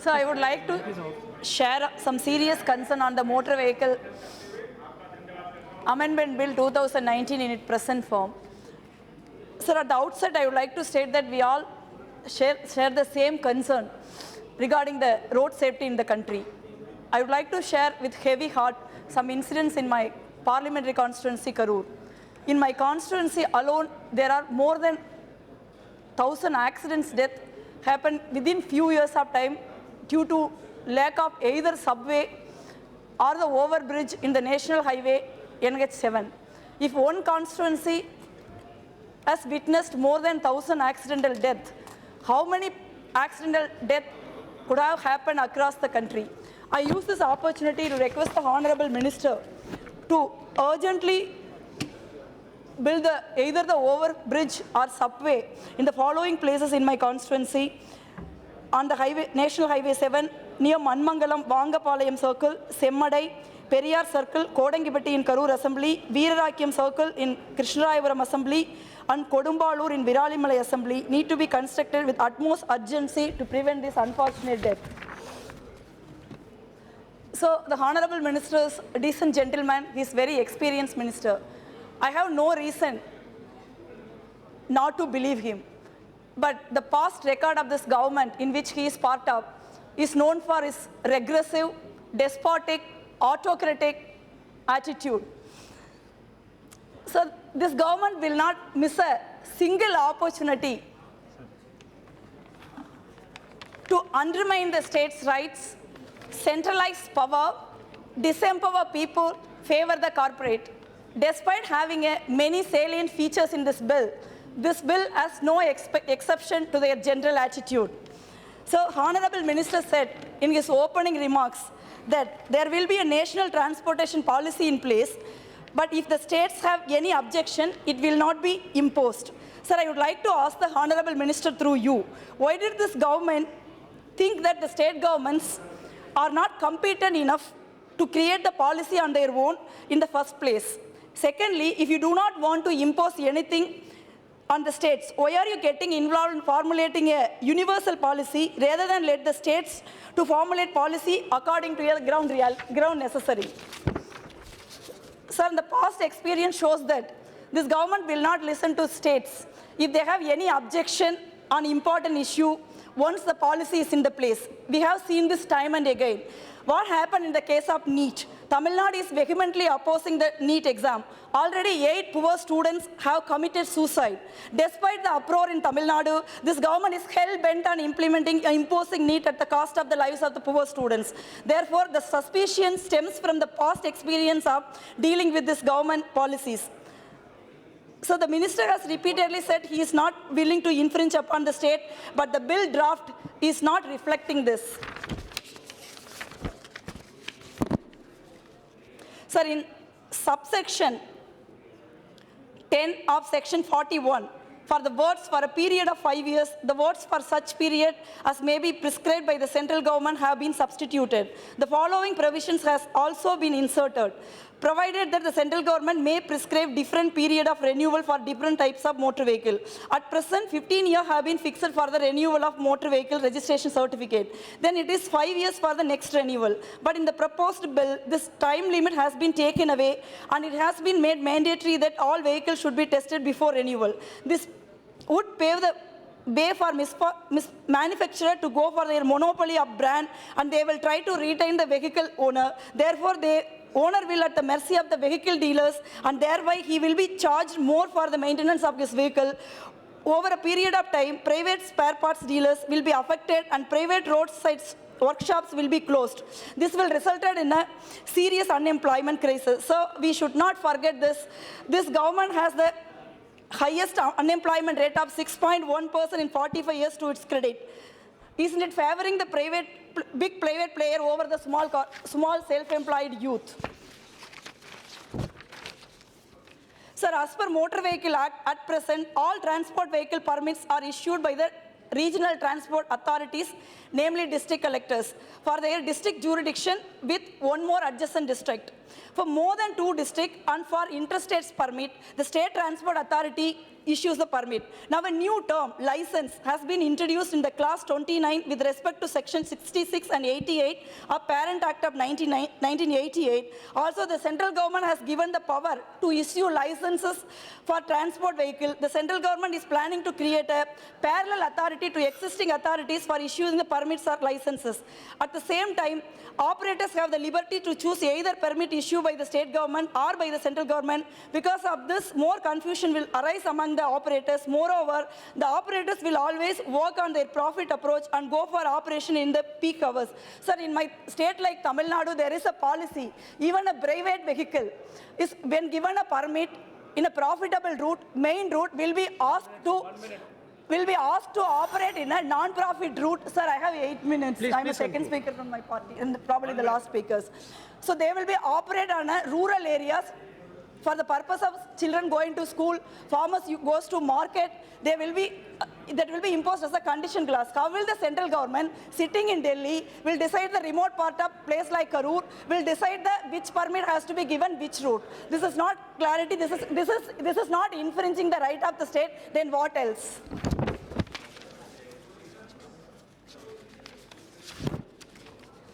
So I would like to share some serious concern on the Motor Vehicle Amendment Bill 2019 in its present form. Sir, at the outset, I would like to state that we all share the same concern regarding the road safety in the country. I would like to share with heavy heart some incidents in my parliamentary constituency, Karur. In my constituency alone, there are more than 1,000 accidents death happen within few years of time due to lack of either subway or the overbridge in the national highway NH7. If one constituency has witnessed more than 1,000 accidental deaths, how many accidental deaths could have happened across the country? I use this opportunity to request the Honorable Minister to urgently build either the overbridge or subway in the following places in my constituency: on the highway, National Highway 7, near Manmangalam, Vangapalayam Circle, Semmadai, Periyar Circle, Kodangipatti in Karur Assembly, Veerarakyam Circle in Krishnarayapuram Assembly, and Kodumbalur in Viralimalai Assembly need to be constructed with utmost urgency to prevent this unfortunate death. So the Honorable Minister is a decent gentleman. He is very experienced minister. I have no reason not to believe him. But the past record of this government in which he is part of is known for his regressive, despotic, autocratic attitude. So this government will not miss a single opportunity to undermine the state's rights, centralize power, disempower people, favor the corporate. Despite having many salient features in this bill has no exception to their general attitude. So, Honorable Minister said in his opening remarks that there will be a national transportation policy in place, but if the states have any objection, it will not be imposed. Sir, I would like to ask the Honorable Minister through you, why did this government think that the state governments are not competent enough to create the policy on their own in the first place? Secondly, if you do not want to impose anything on the states, why are you getting involved in formulating a universal policy rather than let the states to formulate policy according to your ground necessary? Sir, the past experience shows that this government will not listen to states if they have any objection on important issue once the policy is in the place. We have seen this time and again. What happened in the case of NEET? Tamil Nadu is vehemently opposing the NEET exam. Already 8 poor students have committed suicide. Despite the uproar in Tamil Nadu, this government is hell-bent on imposing NEET at the cost of the lives of the poor students. Therefore, the suspicion stems from the past experience of dealing with this government policies. So the minister has repeatedly said he is not willing to infringe upon the state, but the bill draft is not reflecting this. Sir, in subsection 10 of section 41, for the words for a period of 5 years, the words for such period as may be prescribed by the central government have been substituted. The following provisions has also been inserted. Provided that the central government may prescribe different period of renewal for different types of motor vehicle. At present, 15 years have been fixed for the renewal of motor vehicle registration certificate. Then it is 5 years for the next renewal. But in the proposed bill, this time limit has been taken away and it has been made mandatory that all vehicles should be tested before renewal. This would pave the way for manufacturer to go for their monopoly of brand, and they will try to retain the vehicle owner. Therefore, the owner will at the mercy of the vehicle dealers, and thereby he will be charged more for the maintenance of his vehicle. Over a period of time, private spare parts dealers will be affected and private roadside workshops will be closed. This will result in a serious unemployment crisis. So we should not forget this. This government has the highest unemployment rate of 6.1% in 45 years to its credit. Isn't it favoring the big private player over the small self-employed youth? Sir, as per Motor Vehicle Act, at present, all transport vehicle permits are issued by the regional transport authorities, namely district collectors, for their district jurisdiction with one more adjacent district. For more than 2 districts and for interstates permit, the State Transport Authority issues the permit. Now a new term, license, has been introduced in the class 29 with respect to section 66 and 88 of Parent Act of 1988. Also, the central government has given the power to issue licenses for transport vehicle. The central government is planning to create a parallel authority to existing authorities for issuing the permits or licenses. At the same time, operators have the liberty to choose either permit issued by the state government or by the central government. Because of this, more confusion will arise among the operators. Moreover, the operators will always work on their profit approach and go for operation in the peak hours. Sir, in my state like Tamil Nadu, there is a policy. Even a private vehicle is, when given a permit in a profitable route, main route, will be asked to operate in a non-profit route. Sir, I have 8 minutes. I'm the second speaker from my party and probably the last speakers. So they will be operate on a rural areas for the purpose of children going to school, farmers goes to market. They will be, that will be imposed as a condition clause. How will the central government sitting in Delhi will decide the remote part of place like Karur, will decide which permit has to be given which route? This is not clarity. This is not infringing the right of the state. Then what else?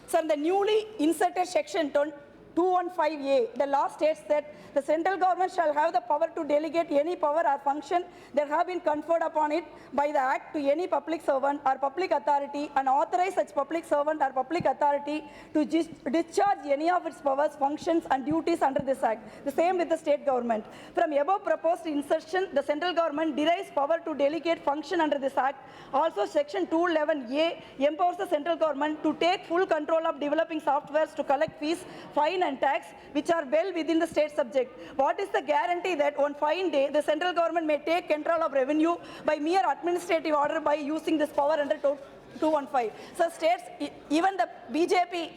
So in the newly inserted section 215A, the law states that the central government shall have the power to delegate any power or function that have been conferred upon it by the Act to any public servant or public authority, and authorize such public servant or public authority to discharge any of its powers, functions and duties under this Act. The same with the state government. From above proposed insertion, the central government derives power to delegate function under this Act. Also, section 211A empowers the central government to take full control of developing softwares to collect fees, fine and tax, which are well within the state subject. What is the guarantee that on fine day, the central government may take control of revenue by mere administrative order by using this power under 215? So states, even the BJP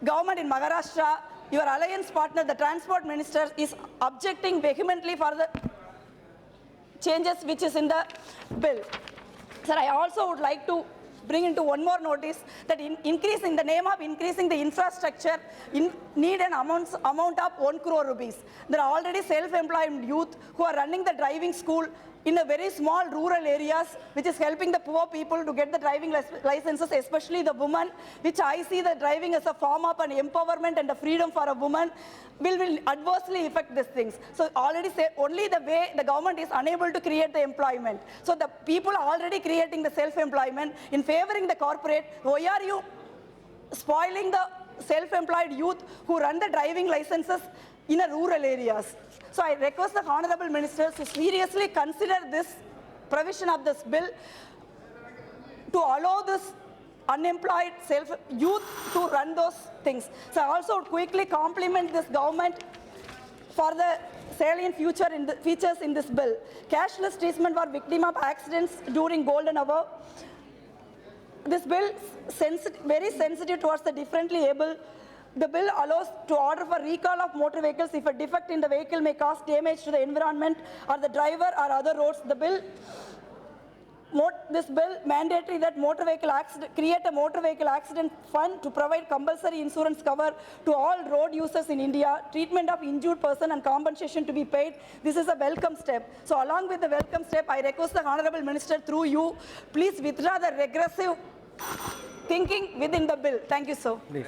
government in Maharashtra, your alliance partner, the transport minister, is objecting vehemently for the changes which is in the bill. Sir, I also would like to bring into one more notice that in the name of increasing the infrastructure, need an amount of 1 crore rupees. There are already self-employed youth who are running the driving school in a very small rural areas, which is helping the poor people to get the driving licenses, especially the women, which I see the driving as a form of an empowerment and a freedom for a woman, will adversely affect these things. So already say only the way the government is unable to create the employment. So the people are already creating the self-employment in favoring the corporate. Why are you spoiling the self-employed youth who run the driving licenses in a rural areas? So I request the Honorable Minister to seriously consider this provision of this bill to allow this unemployed youth to run those things. So I also would quickly compliment this government for the salient features in this bill. Cashless treatment for victim of accidents during golden hour. This bill is very sensitive towards the differently able. The bill allows to order for recall of motor vehicles if a defect in the vehicle may cause damage to the environment or the driver or other roads. This bill mandatory that create a motor vehicle accident fund to provide compulsory insurance cover to all road users in India, treatment of injured person and compensation to be paid. This is a welcome step. So along with the welcome step, I request the Honorable Minister through you, please withdraw the regressive thinking within the bill. Thank you, sir. Please.